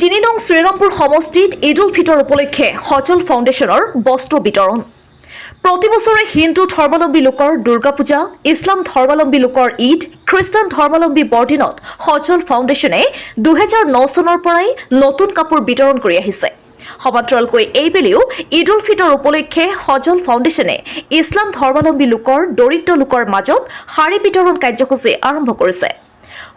তিনি নং শ্ৰীৰামপুৰ সমষ্টিত ঈদ উল ফিতৰ উপলক্ষে সজল ফাউণ্ডেশ্যনৰ বস্ত্ৰ বিতৰণ। প্ৰতি বছৰে হিন্দু ধৰ্মাৱলম্বী লোকৰ দুৰ্গা পূজা, ইছলাম ধৰ্মাৱলম্বী লোকৰ ঈদ, খ্ৰীষ্টান ধৰ্মাৱলম্বী বৰদিনত সজল ফাউণ্ডেশ্যনে 2009 চনৰ পৰাই নতুন কাপোৰ বিতৰণ কৰি আহিছে। সমান্তৰালকৈ এইবেলিও ঈদ উল ফিতৰ উপলক্ষে সজল ফাউণ্ডেশ্যনে ইছলাম ধৰ্মাৱলম্বী লোকৰ দৰিদ্ৰ লোকৰ মাজত শাৰী বিতৰণ কাৰ্যসূচী আৰম্ভ কৰিছে।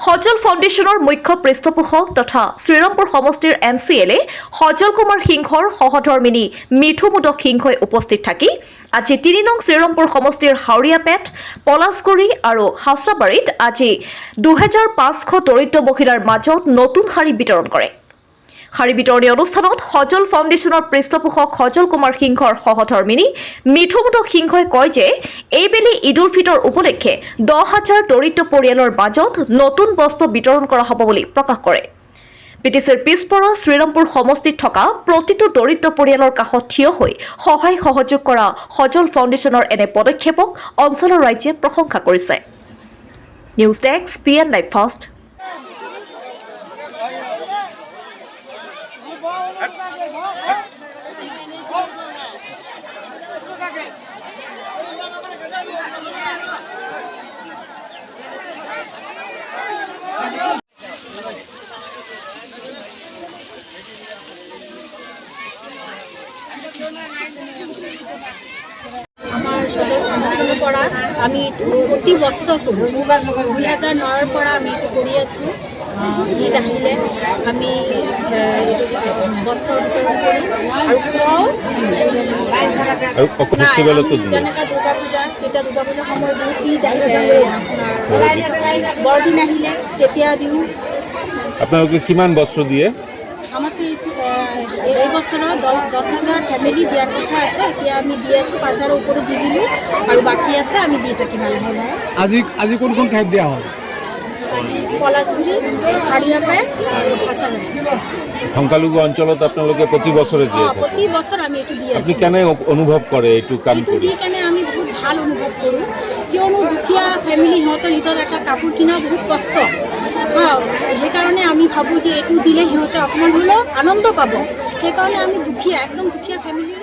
সজল ফাউণ্ডেশ্যনৰ মুখ্য পৃষ্ঠপোষক তথা শ্ৰীৰামপুৰ সমষ্টিৰ MCLA সজল কুমাৰ সিংহৰ সহধৰ্মিনী মিঠু মুদক সিংহই উপস্থিত থাকি আজি 3 নং শ্ৰীৰামপুৰ সমষ্টিৰ হাওৰিয়াপেট, পলাশগুৰি আৰু হাছাবাৰীত আজি 2500 দৰিদ্ৰ মহিলাৰ মাজত নতুন শাৰী বিতৰণ কৰে। শাৰী বিতৰণী অনুষ্ঠানত সজল ফাউণ্ডেশ্যনৰ পৃষ্ঠপোষক সজল কুমাৰ সিংহৰ সহধৰ্মিনী মিঠু মুদক সিংহই কয় যে এইবেলি ঈদ উল ফিতৰ উপলক্ষে 10,000 দৰিদ্ৰ পৰিয়ালৰ মাজত নতুন বস্ত্ৰ বিতৰণ কৰা হ'ব বুলি প্ৰকাশ কৰে। পিটিচিৰ পিছপৰা শ্ৰীৰামপুৰ সমষ্টিত থকা প্ৰতিটো দৰিদ্ৰ পৰিয়ালৰ কাষত থিয় হৈ সহায় সহযোগ কৰা সজল ফাউণ্ডেশ্যনৰ এনে পদক্ষেপক অঞ্চলৰ ৰাইজে প্ৰশংসা কৰিছে। News desk PN live first. আমাৰ সদৰ ফাউন্ডেশনেৰ পৰা আমি প্ৰতি বছৰ কৰি 2009 পৰা আমি এটা কৰি আছো। ঈদ আহিলে আমি বস্ত্ৰ বিতৰণ কৰি আৰু খুৱাও। যেনেকৈ দুৰ্গা পূজা, তেতিয়া দুৰ্গা পূজাৰ সময়ত বহুত ঈদ আহিলে, বৰদিন আহিলে তেতিয়া দিওঁ। আপোনালোকে কিমান বস্ত্ৰ দিয়ে? আমাকে এই বছৰৰ 10,000 ফেমিলি দিয়াৰ কথা আছে। এতিয়া আমি দি আছোঁ, 5,000 ওপৰত দি দিলোঁ আৰু বাকী আছে আমি দি থাকিম। আজি কোন ঠাইত দিয়া হ'ল? পলাশগুৰি, হাৰিয়াপেট আৰু হাছাবাৰী। সংখ্যালঘু অঞ্চলত আপোনালোকে প্ৰতি বছৰে দিয়ে? প্ৰতি বছৰ আমি এইটো দি আছোঁ। আপুনি কেনে অনুভৱ কৰে এইটো কাম এইটো কৰি? দি কেনে আমি বহুত ভাল অনুভৱ কৰোঁ, কিয়নো দুখীয়া ফেমিলি সিহঁতৰ ঈদত এটা কাপোৰ কিনা বহুত কষ্ট। সেইকাৰণে আমি ভাবোঁ যে এইটো দিলে সিহঁতে অকণমান হ'লেও আনন্দ পাব। সেইকাৰণে আমি একদম দুখীয়া ফেমিলি